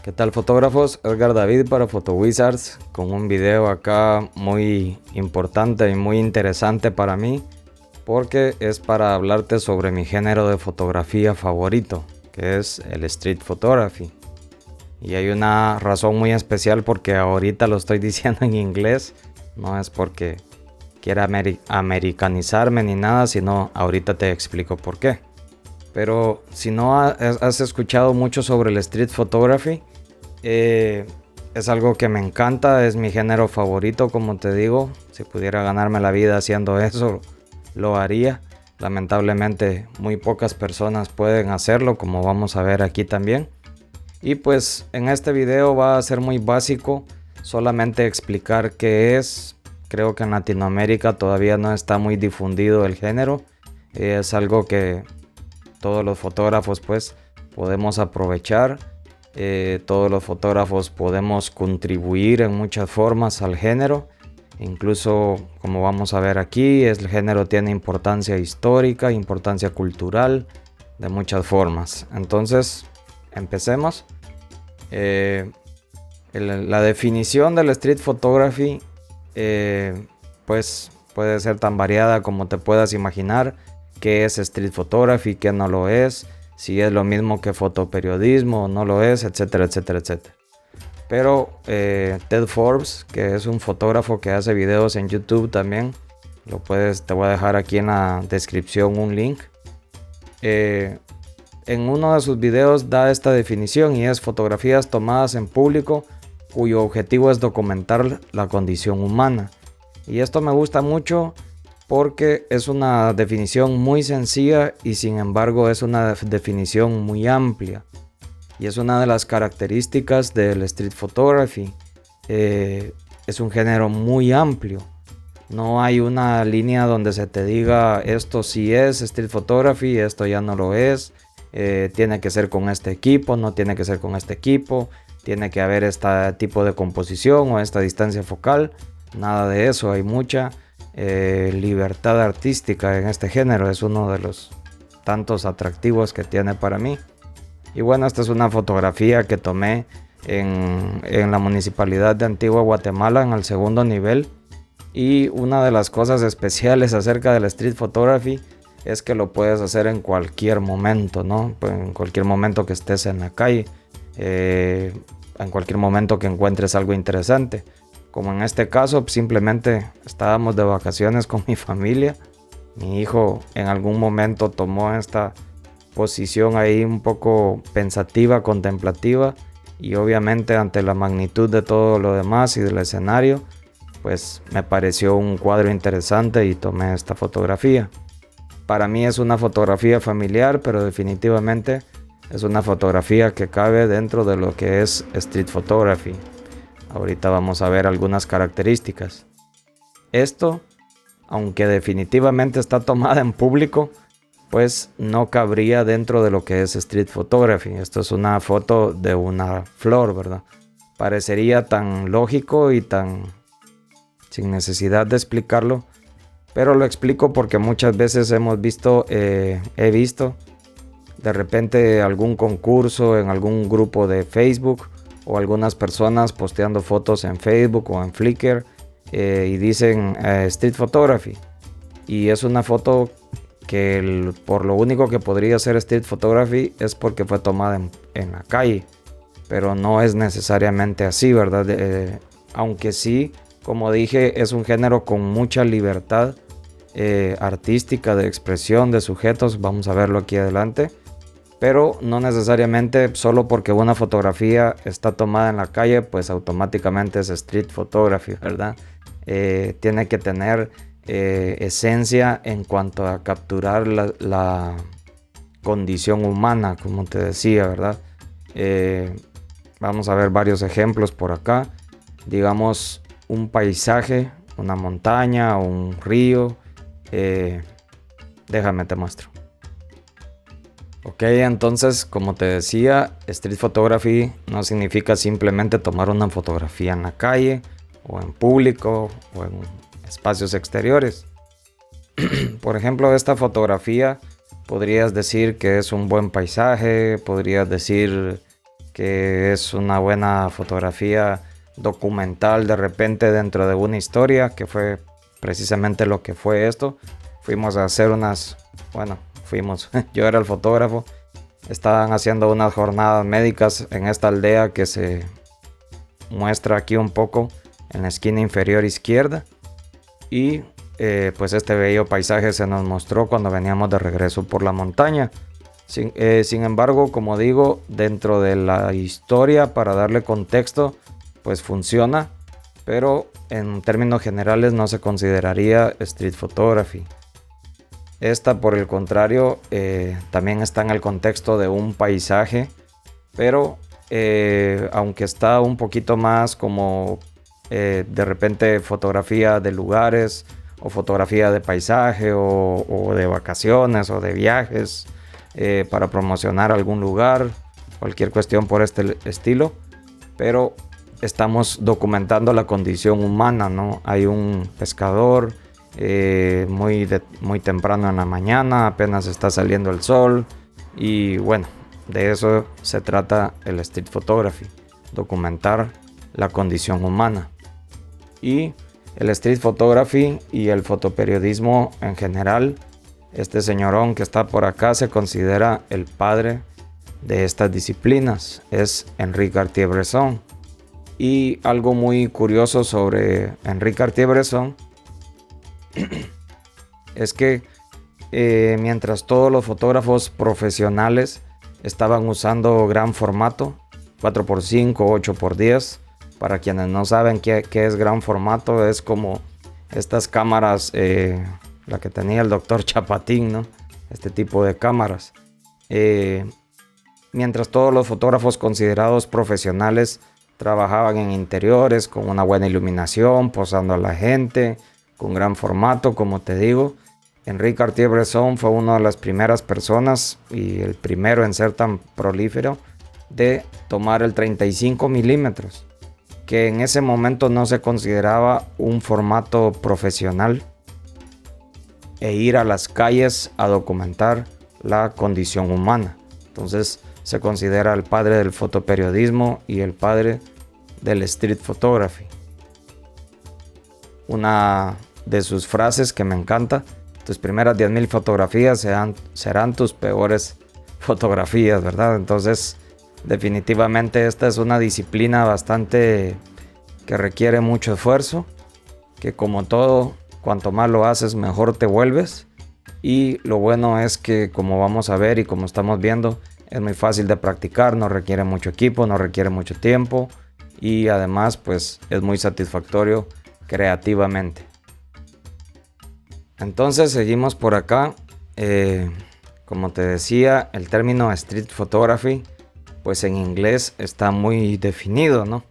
¿Qué tal, fotógrafos? Edgar David para PhotoWizards con un video acá muy importante y muy interesante para mí, porque es para hablarte sobre mi género de fotografía favorito, que es el street photography. Y hay una razón muy especial porque ahorita lo estoy diciendo en inglés, no es porque quiera americanizarme ni nada, sino ahorita te explico por qué. Pero si no has escuchado mucho sobre el street photography, es algo que me encanta, es mi género favorito, como te digo. Si pudiera ganarme la vida haciendo eso, lo haría. Lamentablemente muy pocas personas pueden hacerlo, como vamos a ver aquí también. Y pues en este video va a ser muy básico, solamente explicar qué es. Creo que en Latinoamérica todavía no está muy difundido el género. Es algo que todos los fotógrafos pues podemos aprovechar. Todos los fotógrafos podemos contribuir en muchas formas al género. Incluso, como vamos a ver aquí, el género tiene importancia histórica, importancia cultural, de muchas formas. Entonces, empecemos. La definición del street photography pues puede ser tan variada como te puedas imaginar. ¿Qué es street photography? ¿Qué no lo es? Si es lo mismo que fotoperiodismo o no lo es, etcétera, etcétera, etcétera. Pero Ted Forbes, que es un fotógrafo que hace videos en YouTube también, te voy a dejar aquí en la descripción un link. En uno de sus videos da esta definición y es fotografías tomadas en público cuyo objetivo es documentar la condición humana. Y esto me gusta mucho porque es una definición muy sencilla y sin embargo es una definición muy amplia. Y es una de las características del street photography. Es un género muy amplio. No hay una línea donde se te diga esto sí es street photography, esto ya no lo es. Tiene que ser con este equipo, no tiene que ser con este equipo. Tiene que haber este tipo de composición o esta distancia focal. Nada de eso, hay mucha libertad artística en este género. Es uno de los tantos atractivos que tiene para mí. Y bueno, esta es una fotografía que tomé en la municipalidad de Antigua Guatemala en el segundo nivel. Y una de las cosas especiales acerca del street photography es que lo puedes hacer en cualquier momento, ¿no? Pues en cualquier momento que estés en la calle, en cualquier momento que encuentres algo interesante. Como en este caso, simplemente estábamos de vacaciones con mi familia. Mi hijo en algún momento tomó esta posición ahí un poco pensativa, contemplativa. Y obviamente ante la magnitud de todo lo demás y del escenario, pues me pareció un cuadro interesante y tomé esta fotografía. Para mí es una fotografía familiar, pero definitivamente es una fotografía que cabe dentro de lo que es street photography. Ahorita vamos a ver algunas características. Esto, aunque definitivamente está tomada en público, pues no cabría dentro de lo que es street photography. Esto es una foto de una flor, ¿verdad? Parecería tan lógico y tan sin necesidad de explicarlo, pero lo explico porque muchas veces he visto de repente algún concurso en algún grupo de Facebook o algunas personas posteando fotos en Facebook o en Flickr y dicen street photography, y es una foto que por lo único que podría ser street photography es porque fue tomada en la calle, pero no es necesariamente así, ¿verdad? Aunque sí, como dije, es un género con mucha libertad artística de expresión de sujetos, vamos a verlo aquí adelante. Pero no necesariamente solo porque una fotografía está tomada en la calle, pues automáticamente es street photography, ¿verdad? Tiene que tener esencia en cuanto a capturar la condición humana, como te decía, ¿verdad? Vamos a ver varios ejemplos por acá. Digamos, un paisaje, una montaña o un río. Déjame te muestro. Ok, entonces, como te decía, street photography no significa simplemente tomar una fotografía en la calle o en público o en espacios exteriores. Por ejemplo, esta fotografía podrías decir que es un buen paisaje, podrías decir que es una buena fotografía documental de repente dentro de una historia, que fue precisamente lo que fue esto. Fuimos a hacer yo era el fotógrafo, estaban haciendo unas jornadas médicas en esta aldea que se muestra aquí un poco en la esquina inferior izquierda, y pues este bello paisaje se nos mostró cuando veníamos de regreso por la montaña. Sin embargo, como digo, dentro de la historia, para darle contexto, pues funciona, pero en términos generales no se consideraría street photography. Esta, por el contrario, también está en el contexto de un paisaje, pero aunque está un poquito más como de repente fotografía de lugares, o fotografía de paisaje, o de vacaciones, o de viajes, para promocionar algún lugar, cualquier cuestión por este estilo, pero estamos documentando la condición humana, ¿no? Hay un pescador muy temprano en la mañana, apenas está saliendo el sol, y bueno, de eso se trata el street photography, documentar la condición humana. Y el street photography y el fotoperiodismo en general, este señorón que está por acá se considera el padre de estas disciplinas, es Henri Cartier-Bresson. Y algo muy curioso sobre Henri Cartier-Bresson es que mientras todos los fotógrafos profesionales estaban usando gran formato, 4x5, 8x10, para quienes no saben qué es gran formato, es como estas cámaras, la que tenía el doctor Chapatín, ¿no? Este tipo de cámaras. Mientras todos los fotógrafos considerados profesionales trabajaban en interiores con una buena iluminación, posando a la gente, con gran formato, como te digo, Henri Cartier-Bresson fue una de las primeras personas y el primero en ser tan prolífero de tomar el 35 milímetros, que en ese momento no se consideraba un formato profesional, e ir a las calles a documentar la condición humana. Entonces se considera el padre del fotoperiodismo y el padre del street photography. Una de sus frases que me encanta: tus primeras 10,000 fotografías serán tus peores fotografías, ¿verdad? Entonces, definitivamente esta es una disciplina bastante que requiere mucho esfuerzo, que como todo, cuanto más lo haces, mejor te vuelves. Y lo bueno es que, como vamos a ver y como estamos viendo, es muy fácil de practicar, no requiere mucho equipo, no requiere mucho tiempo, y además pues es muy satisfactorio creativamente. Entonces seguimos por acá. Como te decía, el término street photography pues en inglés está muy definido, ¿no?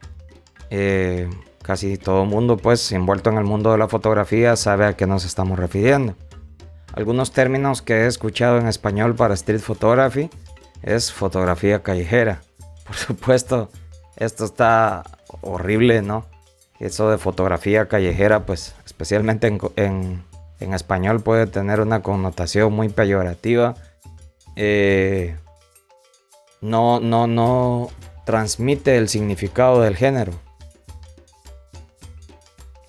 Casi todo el mundo pues envuelto en el mundo de la fotografía sabe a qué nos estamos refiriendo. Algunos términos que he escuchado en español para street photography es fotografía callejera. Por supuesto, esto está horrible, ¿no? Eso de fotografía callejera, pues especialmente en español puede tener una connotación muy peyorativa. No transmite el significado del género,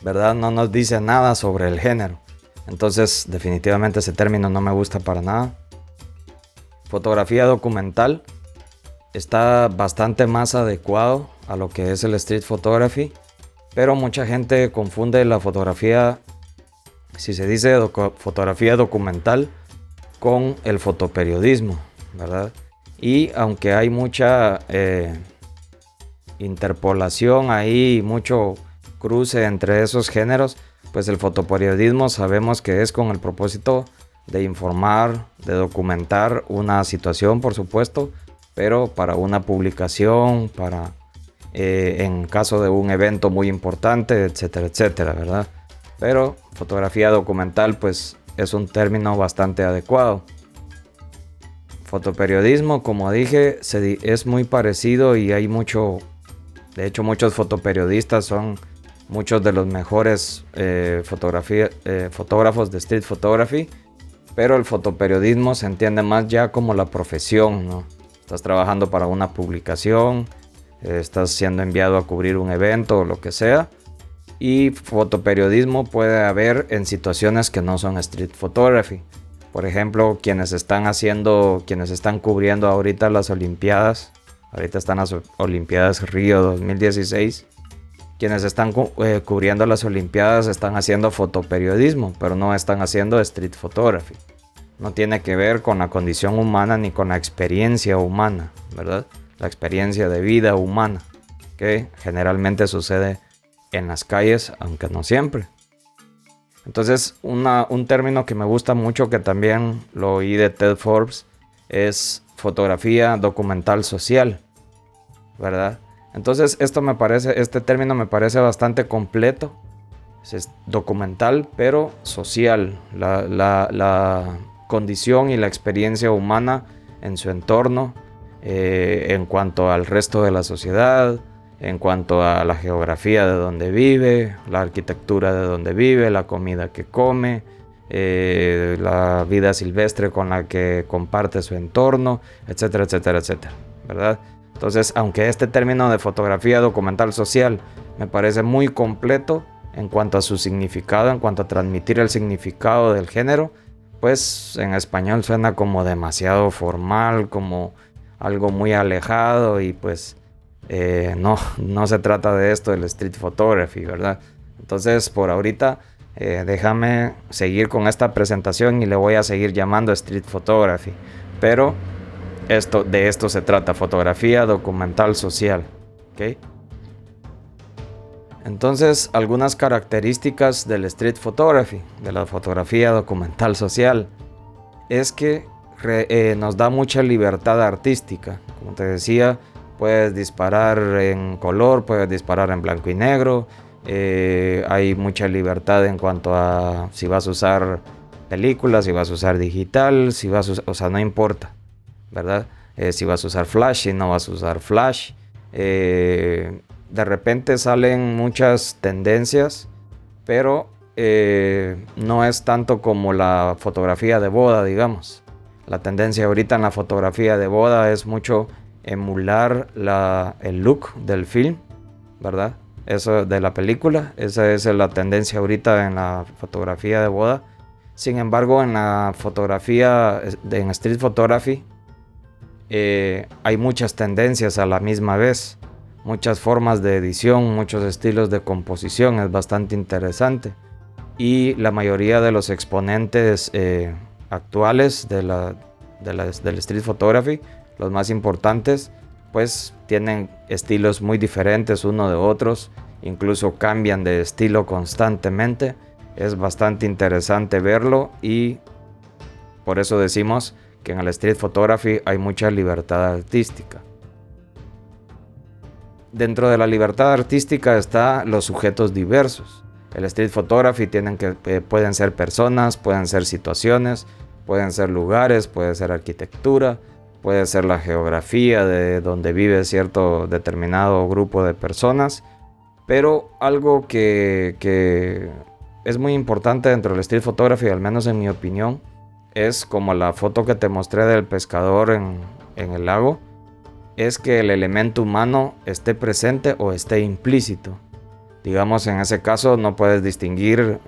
¿verdad? No nos dice nada sobre el género. Entonces, definitivamente ese término no me gusta para nada. Fotografía documental está bastante más adecuado a lo que es el street photography, pero mucha gente confunde la fotografía, si se dice fotografía documental, con el fotoperiodismo, ¿verdad? Y aunque hay mucha interpolación ahí, mucho cruce entre esos géneros, pues el fotoperiodismo sabemos que es con el propósito de informar, de documentar una situación, por supuesto, pero para una publicación, para en caso de un evento muy importante, etcétera, etcétera, ¿verdad? Pero fotografía documental pues es un término bastante adecuado. Fotoperiodismo, como dije, es muy parecido y hay de hecho muchos fotoperiodistas son muchos de los mejores fotógrafos de street photography, pero el fotoperiodismo se entiende más ya como la profesión, ¿no? Estás trabajando para una publicación, estás siendo enviado a cubrir un evento o lo que sea. Y fotoperiodismo puede haber en situaciones que no son street photography. Por ejemplo, quienes están cubriendo ahorita las Olimpiadas. Ahorita están las Olimpiadas Río 2016. Quienes están cubriendo las Olimpiadas están haciendo fotoperiodismo, pero no están haciendo street photography. No tiene que ver con la condición humana ni con la experiencia humana, ¿verdad? La experiencia de vida humana, que generalmente sucede en las calles, aunque no siempre. Entonces, un término que me gusta mucho, que también lo oí de Ted Forbes, es fotografía documental social, ¿verdad? Entonces, este término me parece bastante completo. Es documental, pero social. La condición y la experiencia humana en su entorno, en cuanto al resto de la sociedad, en cuanto a la geografía de donde vive, la arquitectura de donde vive, la comida que come, la vida silvestre con la que comparte su entorno, etcétera, etcétera, etcétera, ¿verdad? Entonces, aunque este término de fotografía documental social me parece muy completo en cuanto a su significado, en cuanto a transmitir el significado del género, pues en español suena como demasiado formal, como algo muy alejado, y pues no se trata de esto del street photography, ¿verdad? Entonces, por ahorita déjame seguir con esta presentación y le voy a seguir llamando street photography, pero de esto se trata, fotografía documental social, ¿ok? Entonces, algunas características del street photography, de la fotografía documental social, es que nos da mucha libertad artística. Como te decía, puedes disparar en color, puedes disparar en blanco y negro. Hay mucha libertad en cuanto a si vas a usar películas, si vas a usar digital, o sea, no importa, ¿verdad? Si vas a usar flash, si no vas a usar flash. De repente salen muchas tendencias, pero no es tanto como la fotografía de boda, digamos. La tendencia ahorita en la fotografía de boda es mucho emular el look del film, ¿verdad? Eso de la película, esa es la tendencia ahorita en la fotografía de boda. Sin embargo, en la fotografía, en street photography, hay muchas tendencias a la misma vez, muchas formas de edición, muchos estilos de composición, es bastante interesante. Y la mayoría de los exponentes actuales del street photography, los más importantes, pues tienen estilos muy diferentes uno de otros, incluso cambian de estilo constantemente. Es bastante interesante verlo, y por eso decimos que en el street photography hay mucha libertad artística. Dentro de la libertad artística están los sujetos diversos. El street photography pueden ser personas, pueden ser situaciones, pueden ser lugares, puede ser arquitectura, puede ser la geografía de donde vive cierto determinado grupo de personas. Pero algo que es muy importante dentro del street photography, al menos en mi opinión, es como la foto que te mostré del pescador en el lago, es que el elemento humano esté presente o esté implícito. Digamos, en ese caso no puedes distinguir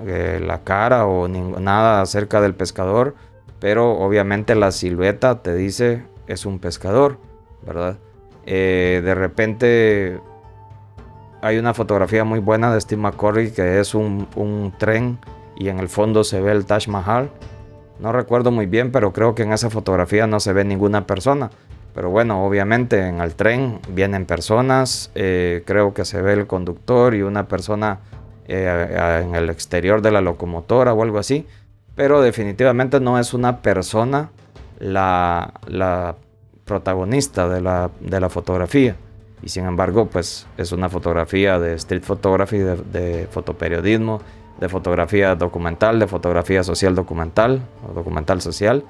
la cara o nada acerca del pescador, pero obviamente la silueta te dice es un pescador, ¿verdad? De repente hay una fotografía muy buena de Steve McCurry que es un tren y en el fondo se ve el Taj Mahal. No recuerdo muy bien, pero creo que en esa fotografía no se ve ninguna persona. Pero bueno, obviamente en el tren vienen personas, creo que se ve el conductor y una persona en el exterior de la locomotora o algo así. Pero definitivamente no es una persona la protagonista de la fotografía. Y sin embargo, pues es una fotografía de street photography, de fotoperiodismo, de fotografía documental, de fotografía social documental o documental social.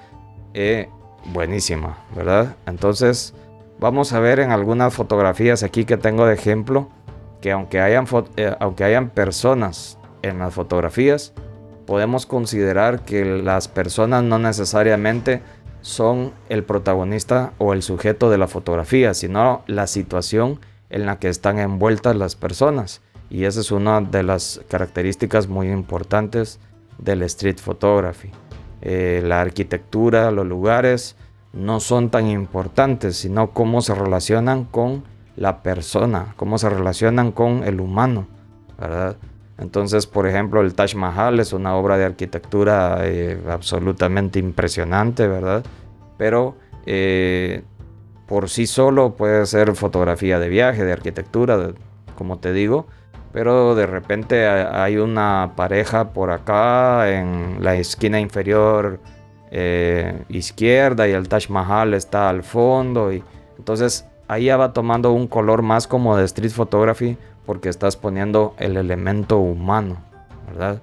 Buenísima, ¿verdad? Entonces vamos a ver en algunas fotografías aquí que tengo de ejemplo que aunque hayan personas en las fotografías, podemos considerar que las personas no necesariamente son el protagonista o el sujeto de la fotografía, sino la situación en la que están envueltas las personas. Y esa es una de las características muy importantes del street photography. La arquitectura, los lugares no son tan importantes, sino cómo se relacionan con la persona, cómo se relacionan con el humano, ¿verdad? Entonces, por ejemplo, el Taj Mahal es una obra de arquitectura absolutamente impresionante, ¿verdad? Pero por sí solo puede ser fotografía de viaje, de arquitectura, como te digo, pero de repente hay una pareja por acá en la esquina inferior izquierda y el Taj Mahal está al fondo, y entonces ahí ya va tomando un color más como de street photography, porque estás poniendo el elemento humano, ¿verdad?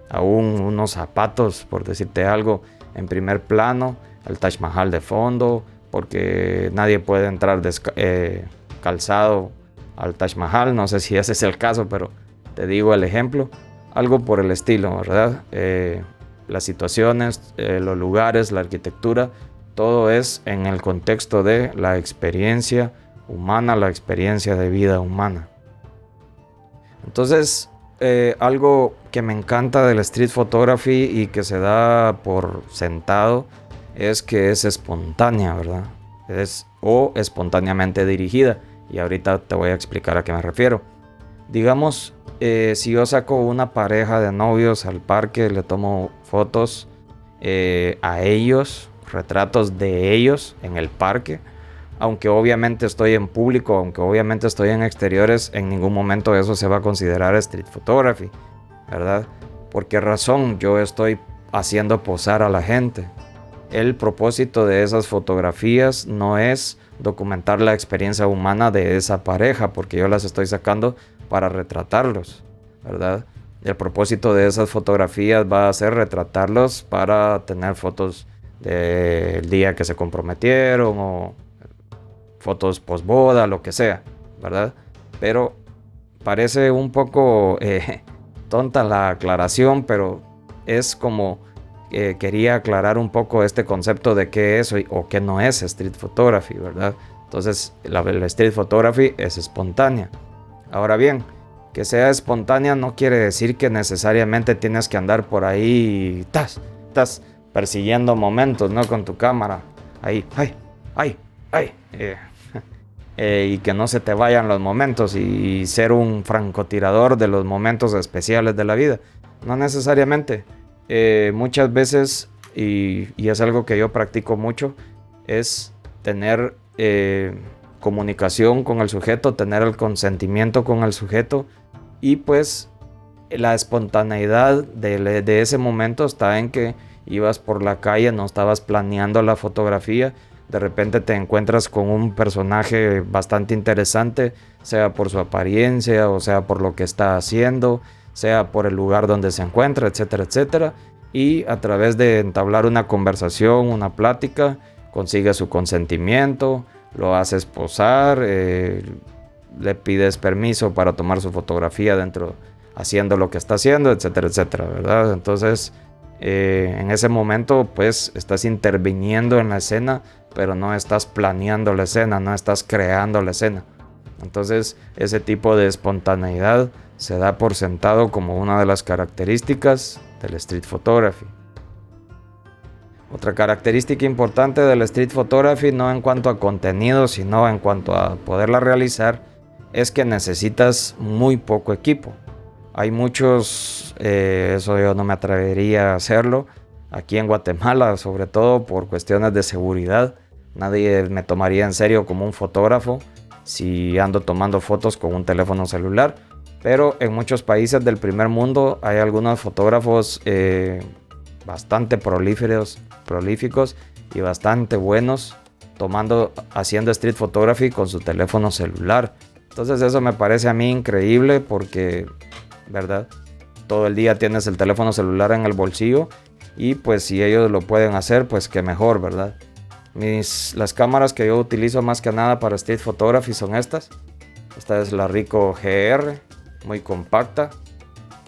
Aún unos zapatos, por decirte algo, en primer plano, el Taj Mahal de fondo, porque nadie puede entrar calzado al Taj Mahal. No sé si ese es el caso, pero te digo el ejemplo. Algo por el estilo, ¿verdad? Las situaciones, los lugares, la arquitectura, todo es en el contexto de la experiencia humana, la experiencia de vida humana. Entonces, algo que me encanta del street photography y que se da por sentado es que es espontánea, ¿verdad? O espontáneamente dirigida. Y ahorita te voy a explicar a qué me refiero. Digamos, si yo saco una pareja de novios al parque, le tomo fotos a ellos, retratos de ellos en el parque, aunque obviamente estoy en público, aunque obviamente estoy en exteriores, en ningún momento eso se va a considerar street photography, ¿verdad? ¿Por qué razón? Yo estoy haciendo posar a la gente. El propósito de esas fotografías no es documentar la experiencia humana de esa pareja, porque yo las estoy sacando para retratarlos, ¿verdad? El propósito de esas fotografías va a ser retratarlos para tener fotos del día que se comprometieron o fotos posboda, lo que sea, ¿verdad? Pero parece un poco tonta la aclaración, pero es como quería aclarar un poco este concepto de qué es o qué no es street photography, ¿verdad? Entonces, la street photography es espontánea. Ahora bien, que sea espontánea no quiere decir que necesariamente tienes que andar por ahí, estás persiguiendo momentos, ¿no? Con tu cámara, ahí, ay, y que no se te vayan los momentos y ser un francotirador de los momentos especiales de la vida. No necesariamente. Muchas veces, y es algo que yo practico mucho, es tener comunicación con el sujeto, tener el consentimiento con el sujeto, y pues la espontaneidad de ese momento está en que ibas por la calle, no estabas planeando la fotografía, de repente te encuentras con un personaje bastante interesante, sea por su apariencia o sea por lo que está haciendo, sea por el lugar donde se encuentra, etcétera, etcétera. Y a través de entablar una conversación, una plática, consigues su consentimiento, lo haces posar, le pides permiso para tomar su fotografía dentro, haciendo lo que está haciendo, etcétera, etcétera, ¿verdad? Entonces, en ese momento, pues, estás interviniendo en la escena, pero no estás planeando la escena, no estás creando la escena. Entonces, ese tipo de espontaneidad se da por sentado como una de las características del street photography. Otra característica importante del street photography, no en cuanto a contenido, sino en cuanto a poderla realizar, es que necesitas muy poco equipo. Hay muchos, eso yo no me atrevería a hacerlo, aquí en Guatemala, sobre todo por cuestiones de seguridad. Nadie me tomaría en serio como un fotógrafo si ando tomando fotos con un teléfono celular. Pero en muchos países del primer mundo hay algunos fotógrafos bastante prolíficos y bastante buenos haciendo street photography con su teléfono celular. Entonces eso me parece a mí increíble porque, ¿verdad? Todo el día tienes el teléfono celular en el bolsillo y pues si ellos lo pueden hacer, pues qué mejor, ¿verdad? Las cámaras que yo utilizo más que nada para street photography son estas. Esta es la Ricoh GR, muy compacta.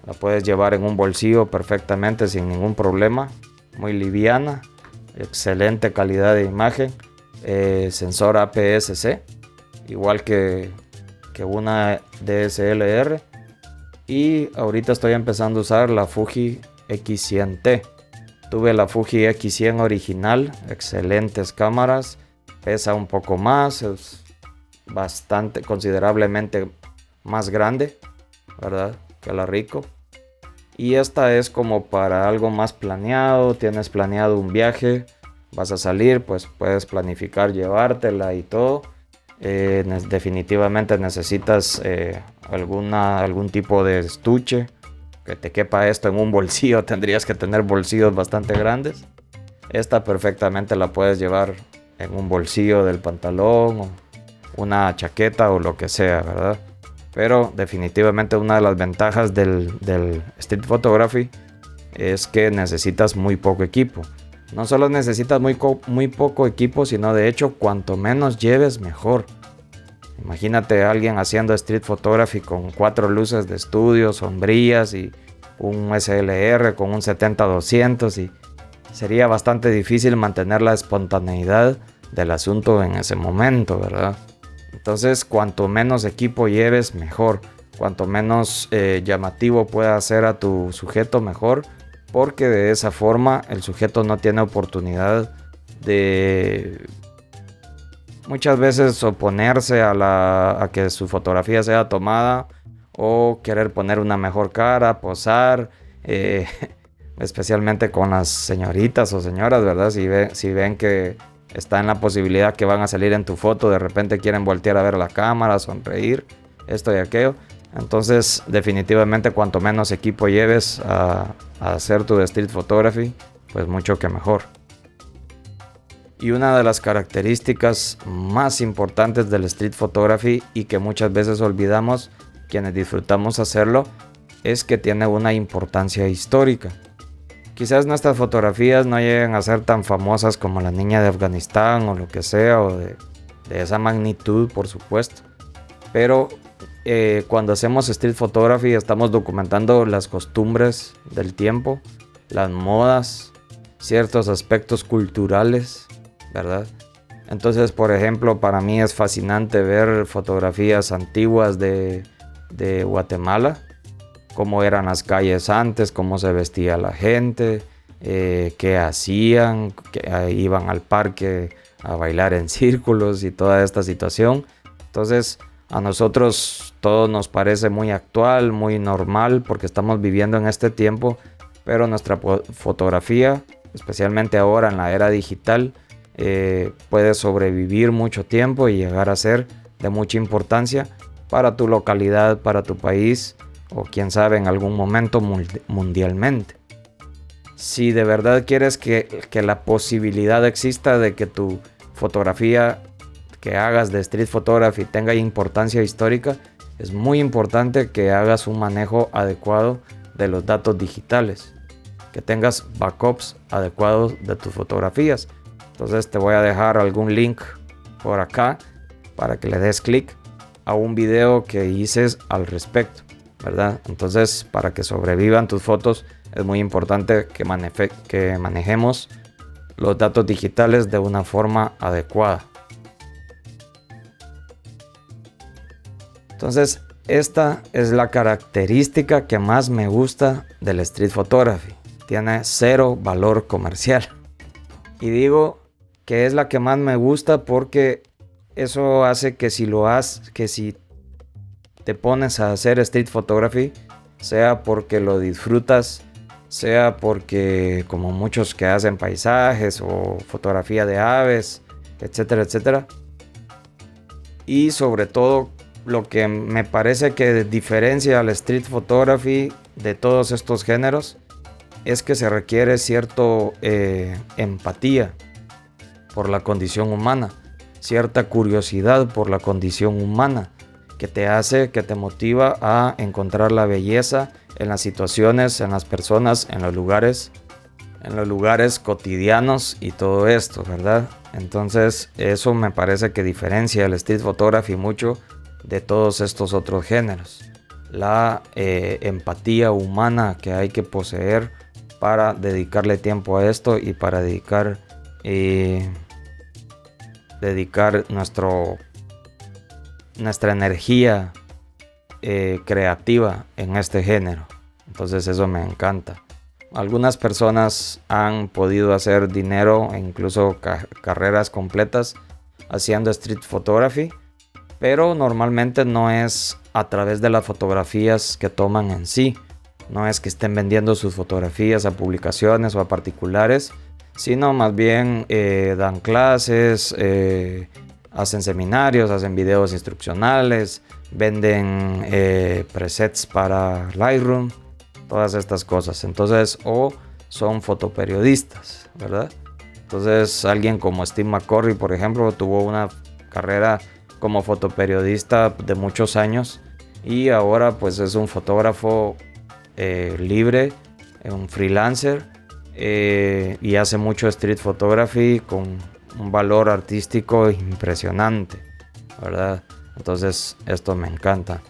La puedes llevar en un bolsillo perfectamente sin ningún problema. Muy liviana. excelente calidad de imagen, sensor APS-C, igual que una DSLR. Y ahorita estoy empezando a usar la Fuji X100T. Tuve la Fuji X100 original, excelentes cámaras, pesa un poco más, es bastante, considerablemente más grande, ¿verdad?, que la Ricoh. Y esta es como para algo más planeado, tienes planeado un viaje, vas a salir, pues puedes planificar llevártela y todo. Definitivamente necesitas algún tipo de estuche que te quepa esto en un bolsillo. Tendrías que tener bolsillos bastante grandes. Esta perfectamente la puedes llevar en un bolsillo del pantalón o una chaqueta o lo que sea, ¿verdad? Pero definitivamente una de las ventajas del Street Photography es que necesitas muy poco equipo. No solo necesitas muy poco equipo, sino de hecho cuanto menos lleves mejor. Imagínate a alguien haciendo Street Photography con 4 luces de estudio, sombrillas y un SLR con un 70-200, y sería bastante difícil mantener la espontaneidad del asunto en ese momento, ¿verdad? Entonces, cuanto menos equipo lleves, mejor. Cuanto menos llamativo pueda hacer a tu sujeto, mejor. Porque de esa forma el sujeto no tiene oportunidad de muchas veces oponerse a que su fotografía sea tomada, o querer poner una mejor cara, posar, especialmente con las señoritas o señoras, ¿verdad? Si ven que está en la posibilidad que van a salir en tu foto, de repente quieren voltear a ver la cámara, sonreír, esto y aquello. Entonces, definitivamente, cuanto menos equipo lleves a hacer tu Street Photography, pues mucho que mejor. Y una de las características más importantes del Street Photography, y que muchas veces olvidamos quienes disfrutamos hacerlo, es que tiene una importancia histórica. Quizás nuestras fotografías no lleguen a ser tan famosas como la niña de Afganistán o lo que sea, o de esa magnitud, por supuesto. Pero cuando hacemos Street Photography estamos documentando las costumbres del tiempo, las modas, ciertos aspectos culturales, ¿verdad? Entonces, por ejemplo, para mí es fascinante ver fotografías antiguas de Guatemala, cómo eran las calles antes, cómo se vestía la gente, qué hacían, que iban al parque a bailar en círculos y toda esta situación. Entonces, a nosotros todo nos parece muy actual, muy normal, porque estamos viviendo en este tiempo, pero nuestra fotografía, especialmente ahora en la era digital, puede sobrevivir mucho tiempo y llegar a ser de mucha importancia para tu localidad, para tu país, o quién sabe, en algún momento mundialmente. Si de verdad quieres que la posibilidad exista de que tu fotografía que hagas de Street Photography tenga importancia histórica, es muy importante que hagas un manejo adecuado de los datos digitales, que tengas backups adecuados de tus fotografías. Entonces te voy a dejar algún link por acá para que le des clic a un video que hice al respecto, ¿verdad? Entonces, para que sobrevivan tus fotos, es muy importante que manejemos los datos digitales de una forma adecuada. Entonces, esta es la característica que más me gusta del Street Photography. Tiene cero valor comercial. Y digo que es la que más me gusta porque eso hace que si te pones a hacer Street Photography, sea porque lo disfrutas, sea porque, como muchos que hacen paisajes o fotografía de aves, etcétera, etcétera. Y sobre todo, lo que me parece que diferencia al Street Photography de todos estos géneros es que se requiere cierta empatía por la condición humana, cierta curiosidad por la condición humana, que te motiva a encontrar la belleza en las situaciones, en las personas, en los lugares cotidianos y todo esto, ¿verdad? Entonces, eso me parece que diferencia el Street Photography mucho de todos estos otros géneros. La empatía humana que hay que poseer para dedicarle tiempo a esto y para dedicar y dedicar nuestra energía creativa en este género. Entonces eso me encanta. Algunas personas han podido hacer dinero e incluso carreras completas haciendo street photography, pero normalmente no es a través de las fotografías que toman en sí. No es que estén vendiendo sus fotografías a publicaciones o a particulares, sino más bien dan clases, hacen seminarios, hacen videos instruccionales, venden presets para Lightroom, todas estas cosas. Entonces, o son fotoperiodistas, ¿verdad? Entonces, alguien como Steve McCurry, por ejemplo, tuvo una carrera como fotoperiodista de muchos años y ahora pues es un fotógrafo libre, un freelancer, y hace mucho street photography con un valor artístico impresionante, ¿verdad? Entonces esto me encanta.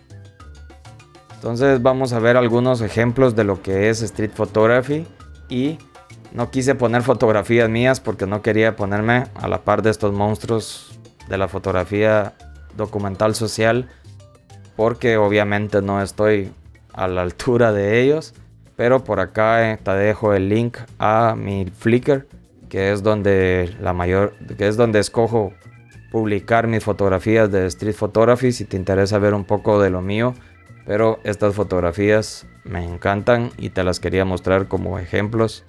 Entonces vamos a ver algunos ejemplos de lo que es street photography, y no quise poner fotografías mías porque no quería ponerme a la par de estos monstruos de la fotografía documental social, porque obviamente no estoy a la altura de ellos, pero por acá te dejo el link a mi Flickr, que es donde escojo publicar mis fotografías de street photography si te interesa ver un poco de lo mío. Pero estas fotografías me encantan y te las quería mostrar como ejemplos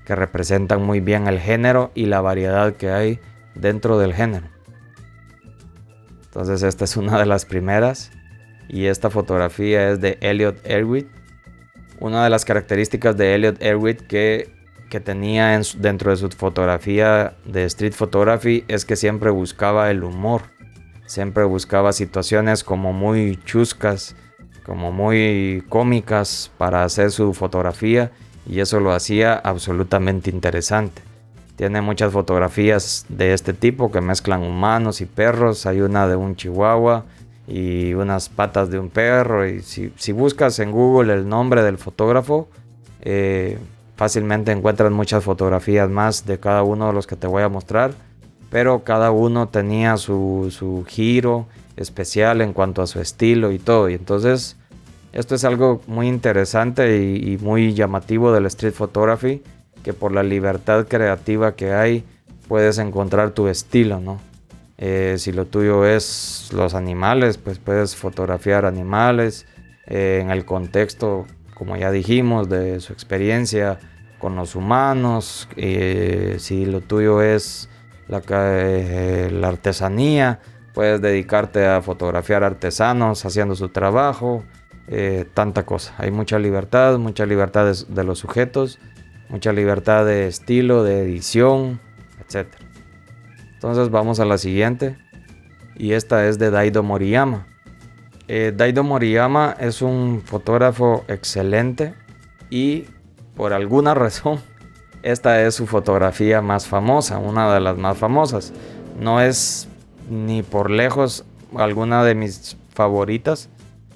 que representan muy bien el género y la variedad que hay dentro del género. Entonces esta es una de las primeras, y esta fotografía es de Elliot Erwitt. Una de las características de Elliot Erwitt que tenía dentro de su fotografía de street photography es que siempre buscaba el humor, siempre buscaba situaciones como muy chuscas, como muy cómicas para hacer su fotografía, y eso lo hacía absolutamente interesante. Tiene muchas fotografías de este tipo que mezclan humanos y perros. Hay una de un chihuahua y unas patas de un perro, y si buscas en Google el nombre del fotógrafo, fácilmente encuentras muchas fotografías más de cada uno de los que te voy a mostrar, pero cada uno tenía su giro especial en cuanto a su estilo y todo, y entonces esto es algo muy interesante y muy llamativo del street photography, que por la libertad creativa que hay puedes encontrar tu estilo, ¿no? Si lo tuyo es los animales, pues puedes fotografiar animales en el contexto, como ya dijimos, de su experiencia con los humanos. Si lo tuyo es la artesanía, puedes dedicarte a fotografiar artesanos haciendo su trabajo. Tanta cosa. Hay mucha libertad de los sujetos, mucha libertad de estilo, de edición, etc. Entonces vamos a la siguiente, y esta es de Daido Moriyama. Daido Moriyama es un fotógrafo excelente, y por alguna razón esta es su fotografía más famosa, una de las más famosas. No es ni por lejos alguna de mis favoritas,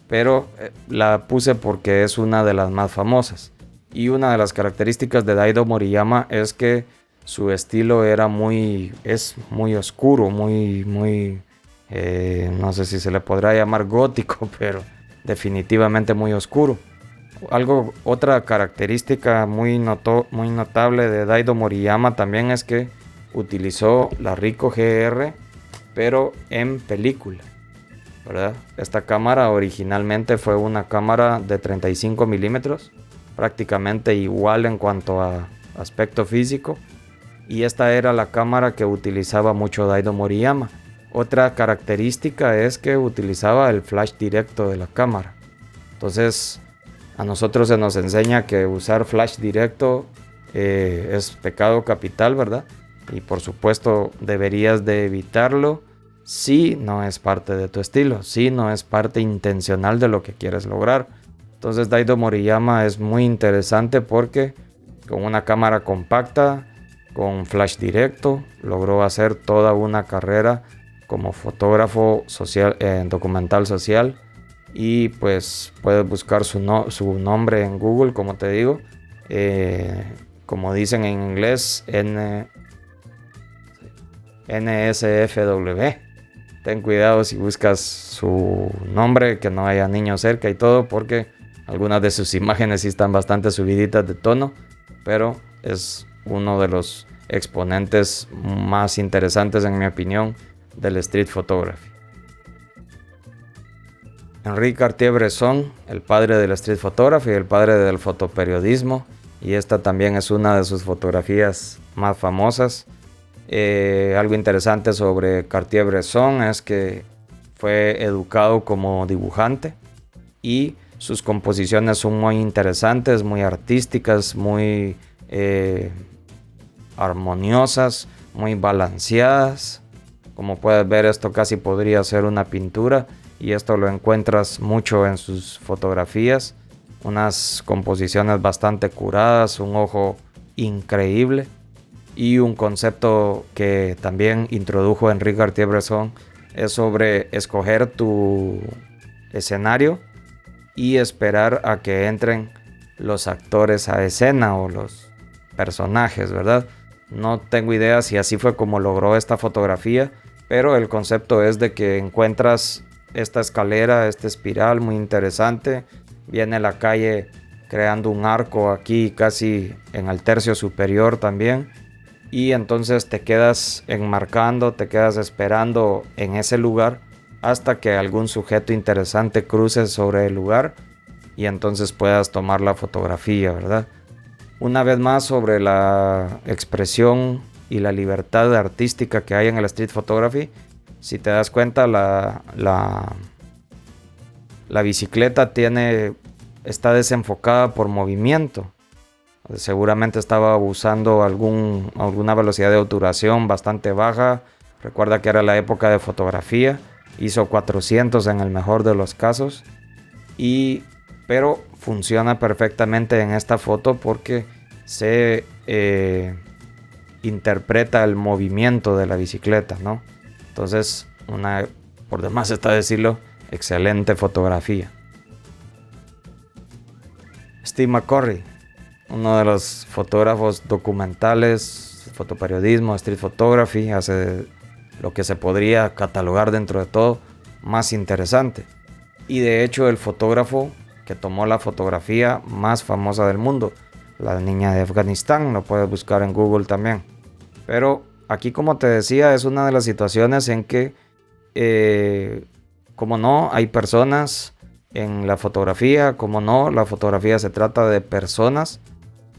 pero la puse porque es una de las más famosas. Y una de las características de Daido Moriyama es que su estilo es muy oscuro, muy no sé si se le podrá llamar gótico, pero definitivamente muy oscuro. Otra característica muy notable de Daido Moriyama también es que utilizó la Ricoh GR, pero en película, ¿verdad? Esta cámara originalmente fue una cámara de 35 milímetros, prácticamente igual en cuanto a aspecto físico, y esta era la cámara que utilizaba mucho Daido Moriyama. Otra característica es que utilizaba el flash directo de la cámara. Entonces a nosotros se nos enseña que usar flash directo es pecado capital, ¿verdad? Y por supuesto deberías de evitarlo si no es parte de tu estilo, si no es parte intencional de lo que quieres lograr. Entonces Daido Moriyama es muy interesante porque con una cámara compacta, con flash directo, logró hacer toda una carrera como fotógrafo social, documental social. Y pues puedes buscar su nombre en Google, como te digo, como dicen en inglés, NSFW. Ten cuidado si buscas su nombre, que no haya niños cerca y todo, porque algunas de sus imágenes sí están bastante subiditas de tono, pero es uno de los exponentes más interesantes, en mi opinión, del street photography. Henri Cartier-Bresson, el padre del street photography, el padre del fotoperiodismo, y esta también es una de sus fotografías más famosas. Algo interesante sobre Cartier-Bresson es que fue educado como dibujante y sus composiciones son muy interesantes, muy artísticas, muy armoniosas, muy balanceadas. Como puedes ver, esto casi podría ser una pintura, y esto lo encuentras mucho en sus fotografías. Unas composiciones bastante curadas, un ojo increíble, y un concepto que también introdujo Henri Cartier-Bresson es sobre escoger tu escenario y esperar a que entren los actores a escena o los personajes, ¿verdad? No tengo idea si así fue como logró esta fotografía, pero el concepto es de que encuentras esta escalera, esta espiral muy interesante. Viene la calle creando un arco aquí casi en el tercio superior también. Y entonces te quedas enmarcando, te quedas esperando en ese lugar hasta que algún sujeto interesante cruce sobre el lugar y entonces puedas tomar la fotografía, ¿verdad? Una vez más, sobre la expresión y la libertad artística que hay en el street photography, si te das cuenta, la bicicleta está desenfocada por movimiento. Seguramente estaba usando alguna velocidad de obturación bastante baja. Recuerda que era la época de fotografía. Hizo 400 en el mejor de los casos. Pero funciona perfectamente en esta foto porque se interpreta el movimiento de la bicicleta, ¿no? Entonces, por demás está decirlo, excelente fotografía. Steve McCurry, uno de los fotógrafos documentales, fotoperiodismo, street photography, hace lo que se podría catalogar dentro de todo más interesante. Y de hecho, el fotógrafo que tomó la fotografía más famosa del mundo, la niña de Afganistán, lo puedes buscar en Google también. Pero aquí, como te decía, es una de las situaciones en que, como no, hay personas en la fotografía, como no, la fotografía se trata de personas,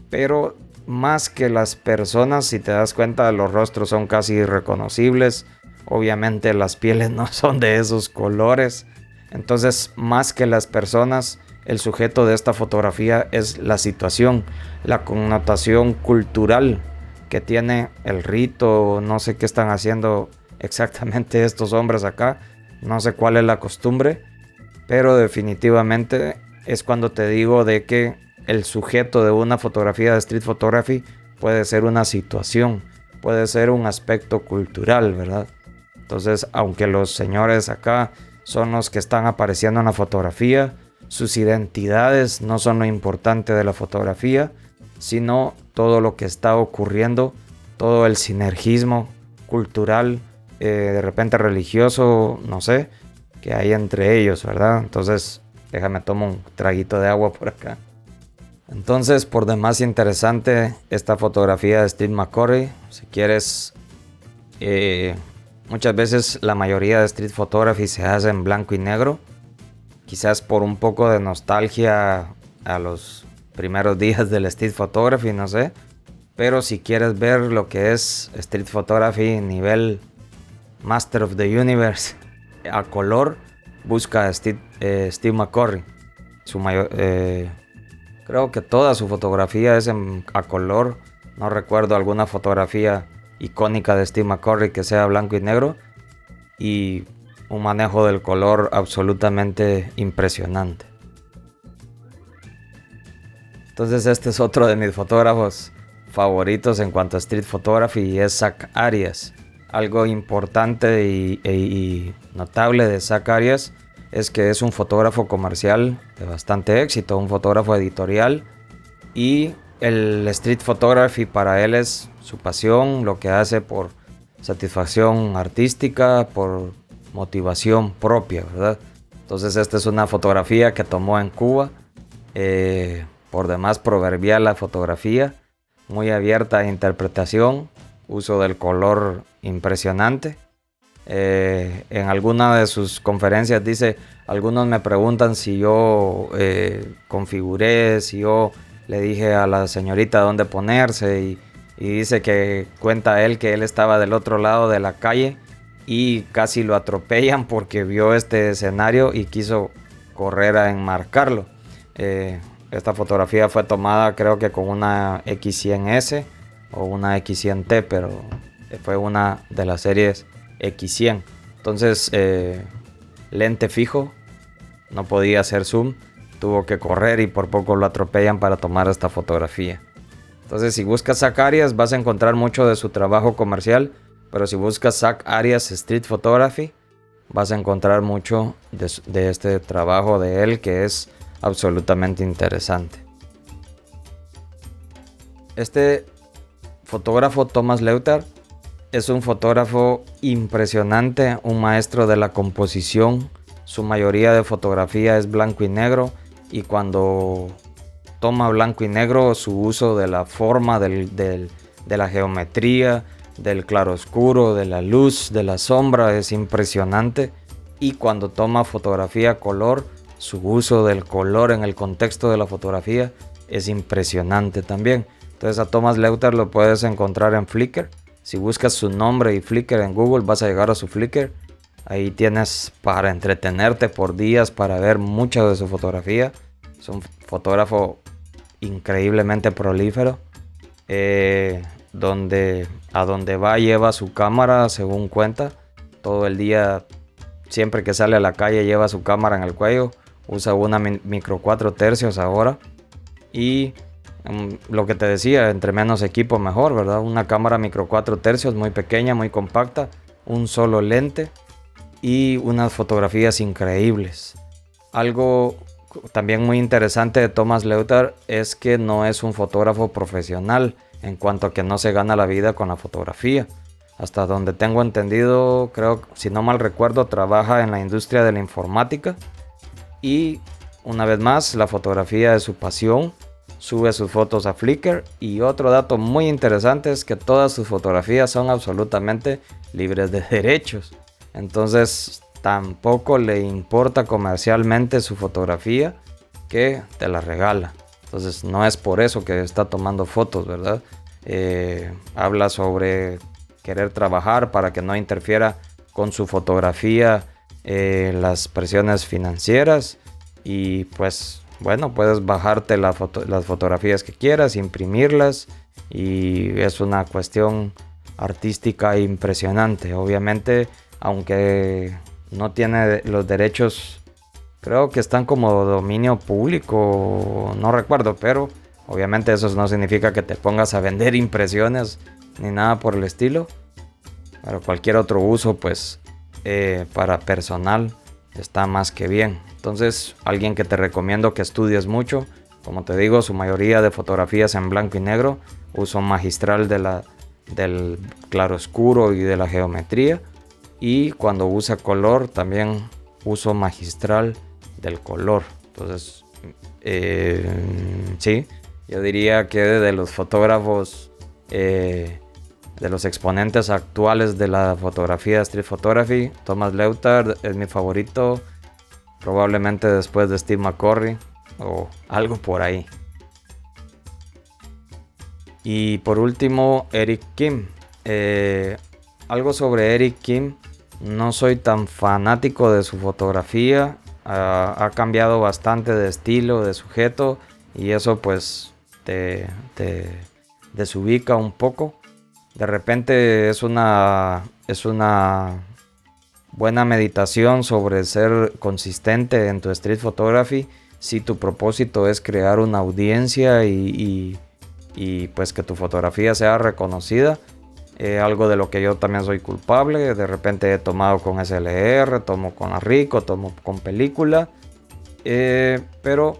pero más que las personas, si te das cuenta, los rostros son casi irreconocibles. Obviamente las pieles no son de esos colores. Entonces, más que las personas, el sujeto de esta fotografía es la situación, la connotación cultural que tiene el rito. No sé qué están haciendo exactamente estos hombres acá, no sé cuál es la costumbre, pero definitivamente es cuando te digo de que el sujeto de una fotografía de street photography puede ser una situación, puede ser un aspecto cultural, ¿verdad? Entonces, aunque los señores acá son los que están apareciendo en la fotografía, sus identidades no son lo importante de la fotografía, sino todo lo que está ocurriendo, todo el sinergismo cultural, de repente religioso, no sé, que hay entre ellos, ¿verdad? Entonces, déjame tomar un traguito de agua por acá. Entonces, por demás interesante esta fotografía de Steve McCurry. Si quieres, muchas veces la mayoría de street photography se hace en blanco y negro. Quizás por un poco de nostalgia a los primeros días del street photography, no sé. Pero si quieres ver lo que es street photography nivel Master of the Universe a color, busca a Steve McCurry. Creo que toda su fotografía es a color. No recuerdo alguna fotografía icónica de Steve McCurry que sea blanco y negro. Y un manejo del color absolutamente impresionante. Entonces este es otro de mis fotógrafos favoritos en cuanto a street photography, y es Zach Arias. Algo importante y notable de Zach Arias es que es un fotógrafo comercial de bastante éxito, un fotógrafo editorial, y el street photography para él es su pasión, lo que hace por satisfacción artística, por motivación propia, ¿verdad? Entonces esta es una fotografía que tomó en Cuba, por demás proverbial la fotografía, muy abierta a interpretación, uso del color impresionante. En alguna de sus conferencias dice, algunos me preguntan si yo configuré, si yo le dije a la señorita dónde ponerse, y dice que cuenta él que él estaba del otro lado de la calle y casi lo atropellan porque vio este escenario y quiso correr a enmarcarlo. Esta fotografía fue tomada creo que con una X100S o una X100T, pero fue una de las series X100. Entonces lente fijo, no podía hacer zoom, tuvo que correr y por poco lo atropellan para tomar esta fotografía. Entonces si buscas Zach Arias vas a encontrar mucho de su trabajo comercial, pero si buscas Zach Arias Street Photography vas a encontrar mucho de este trabajo de él, que es absolutamente interesante. Este fotógrafo Thomas Leuthard es un fotógrafo impresionante, un maestro de la composición. Su mayoría de fotografía es blanco y negro, y cuando toma blanco y negro, su uso de la forma, de la geometría, del claroscuro, de la luz, de la sombra es impresionante. Y cuando toma fotografía color, su uso del color en el contexto de la fotografía es impresionante también. Entonces a Thomas Leuthard lo puedes encontrar en Flickr. Si buscas su nombre y Flickr en Google vas a llegar a su Flickr. Ahí tienes para entretenerte por días, para ver mucha de su fotografía. Es un fotógrafo increíblemente prolífero. A donde va lleva su cámara, según cuenta. Todo el día, siempre que sale a la calle, lleva su cámara en el cuello. Usa una micro 4 tercios ahora. Y lo que te decía, entre menos equipo mejor, ¿verdad? Una cámara micro 4 tercios muy pequeña, muy compacta, un solo lente y unas fotografías increíbles. Algo también muy interesante de Thomas Leuthard es que no es un fotógrafo profesional, en cuanto a que no se gana la vida con la fotografía. Hasta donde tengo entendido, creo, si no mal recuerdo, trabaja en la industria de la informática. Y una vez más, la fotografía es su pasión. Sube sus fotos a Flickr. Y otro dato muy interesante es que todas sus fotografías son absolutamente libres de derechos. Entonces tampoco le importa comercialmente su fotografía, que te la regala. Entonces no es por eso que está tomando fotos, ¿verdad? Habla sobre querer trabajar para que no interfiera con su fotografía las presiones financieras. Y pues bueno, puedes bajarte las fotografías que quieras, imprimirlas, y es una cuestión artística impresionante. Obviamente, aunque no tiene los derechos, creo que están como dominio público, no recuerdo, pero obviamente eso no significa que te pongas a vender impresiones ni nada por el estilo. Pero cualquier otro uso, pues para personal, está más que bien. Entonces, alguien que te recomiendo que estudies mucho. Como te digo, su mayoría de fotografías en blanco y negro, uso magistral del claroscuro y de la geometría. Y cuando usa color, también uso magistral del color. Entonces, sí, yo diría que de los fotógrafos, de los exponentes actuales de la fotografía, street photography, Thomas Leuthard es mi favorito, probablemente después de Steve McCurry o algo por ahí. Y por último, Eric Kim. Algo sobre Eric Kim: no soy tan fanático de su fotografía. Ha cambiado bastante de estilo, de sujeto, y eso pues te desubica un poco. De repente es una buena meditación sobre ser consistente en tu street photography si tu propósito es crear una audiencia y pues que tu fotografía sea reconocida. Algo de lo que yo también soy culpable. De repente he tomado con SLR, tomo con la Ricoh, tomo con película, pero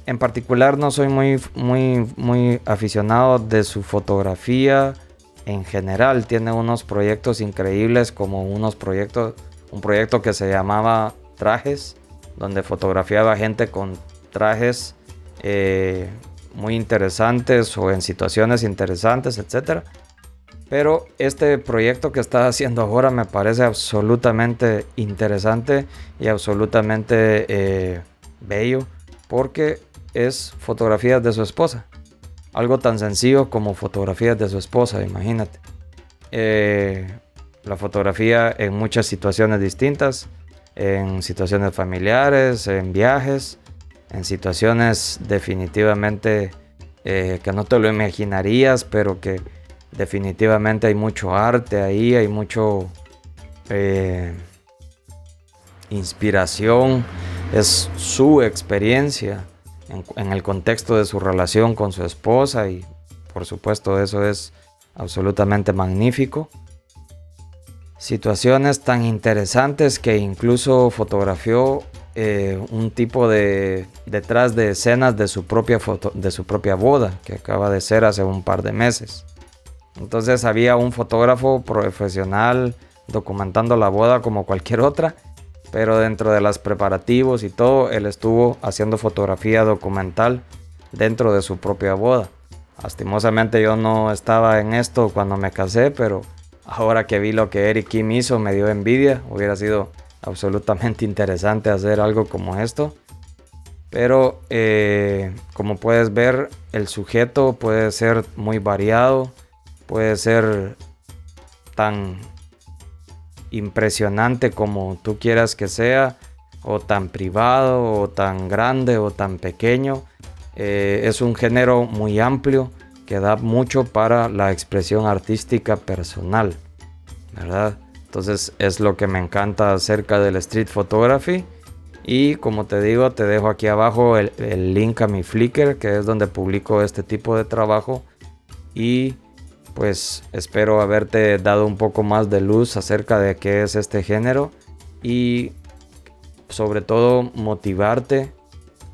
en particular no soy muy aficionado de su fotografía en general tiene unos proyectos increíbles, como un proyecto que se llamaba Trajes, donde fotografiaba gente con trajes muy interesantes o en situaciones interesantes, etc. Pero este proyecto que está haciendo ahora me parece absolutamente interesante y absolutamente bello, porque es fotografías de su esposa. Algo tan sencillo como fotografías de su esposa, imagínate. La fotografía en muchas situaciones distintas, en situaciones familiares, en viajes, en situaciones definitivamente que no te lo imaginarías, pero que definitivamente hay mucho arte ahí, hay mucho inspiración, es su experiencia en el contexto de su relación con su esposa y por supuesto eso es absolutamente magnífico. Situaciones tan interesantes que incluso fotografió un tipo de detrás de escenas de su propia boda que acaba de ser hace un par de meses. Entonces había un fotógrafo profesional documentando la boda como cualquier otra, pero dentro de los preparativos y todo, él estuvo haciendo fotografía documental dentro de su propia boda. Lastimosamente yo no estaba en esto cuando me casé, pero ahora que vi lo que Eric Kim hizo me dio envidia. Hubiera sido absolutamente interesante hacer algo como esto. Pero como puedes ver, el sujeto puede ser muy variado, puede ser tan impresionante como tú quieras que sea, o tan privado, o tan grande, o tan pequeño. Es un género muy amplio que da mucho para la expresión artística personal, ¿verdad? Entonces es lo que me encanta acerca del street photography. Y como te digo, te dejo aquí abajo el link a mi Flickr, que es donde publico este tipo de trabajo. Y pues espero haberte dado un poco más de luz acerca de qué es este género. Y sobre todo motivarte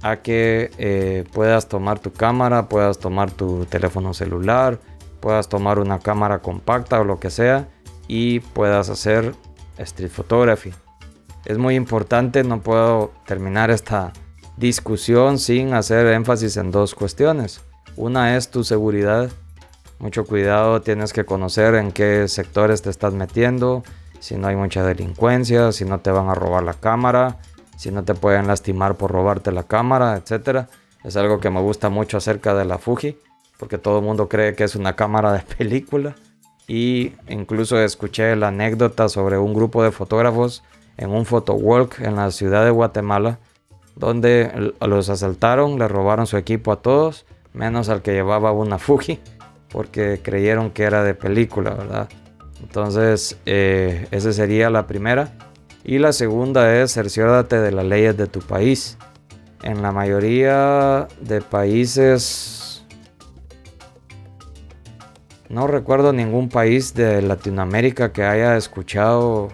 a que puedas tomar tu cámara, puedas tomar tu teléfono celular, puedas tomar una cámara compacta o lo que sea y puedas hacer street photography. Es muy importante, no puedo terminar esta discusión sin hacer énfasis en dos cuestiones. Una es tu seguridad. Mucho cuidado, tienes que conocer en qué sectores te estás metiendo, si no hay mucha delincuencia, si no te van a robar la cámara, si no te pueden lastimar por robarte la cámara, etc. Es algo que me gusta mucho acerca de la Fuji, porque todo el mundo cree que es una cámara de película. Y incluso escuché la anécdota sobre un grupo de fotógrafos en un photowalk en la ciudad de Guatemala, donde los asaltaron, le robaron su equipo a todos, menos al que llevaba una Fuji, porque creyeron que era de película, ¿verdad? Entonces, esa sería la primera. Y la segunda es cerciórate de las leyes de tu país. En la mayoría de países, no recuerdo ningún país de Latinoamérica que haya escuchado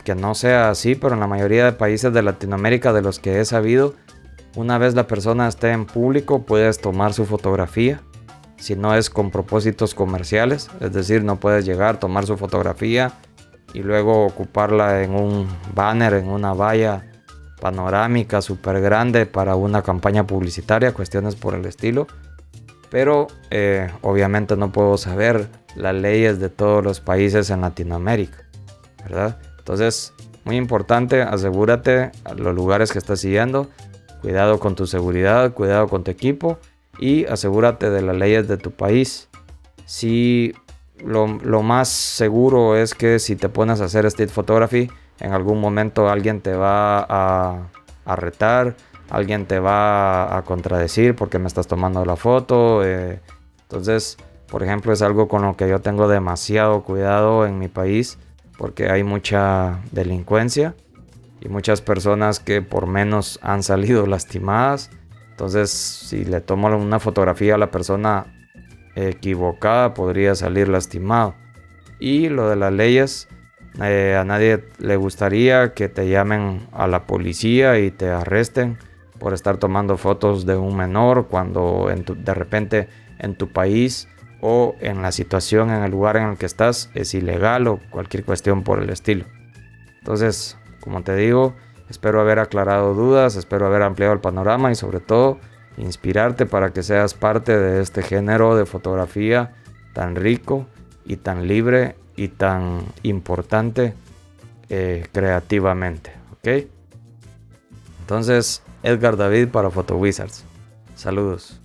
que no sea así, pero en la mayoría de países de Latinoamérica de los que he sabido, una vez la persona esté en público, puedes tomar su fotografía. Si no es con propósitos comerciales, es decir, no puedes llegar, tomar su fotografía y luego ocuparla en un banner, en una valla panorámica súper grande para una campaña publicitaria, cuestiones por el estilo. Pero obviamente no puedo saber las leyes de todos los países en Latinoamérica, ¿verdad? Entonces, muy importante, asegúrate a los lugares que estás siguiendo, cuidado con tu seguridad, cuidado con tu equipo y asegúrate de las leyes de tu país. Si lo más seguro es que si te pones a hacer street photography, en algún momento alguien te va a retar, alguien te va a contradecir porque me estás tomando la foto. Entonces, por ejemplo, es algo con lo que yo tengo demasiado cuidado en mi país, porque hay mucha delincuencia y muchas personas que por menos han salido lastimadas. Entonces, si le tomo una fotografía a la persona equivocada, podría salir lastimado. Y lo de las leyes, a nadie le gustaría que te llamen a la policía y te arresten por estar tomando fotos de un menor cuando de repente en tu país o en la situación, en el lugar en el que estás, es ilegal o cualquier cuestión por el estilo. Entonces, como te digo, espero haber aclarado dudas, espero haber ampliado el panorama y sobre todo inspirarte para que seas parte de este género de fotografía tan rico y tan libre y tan importante creativamente, ¿ok? Entonces, Edgar David para Photo Wizards. Saludos.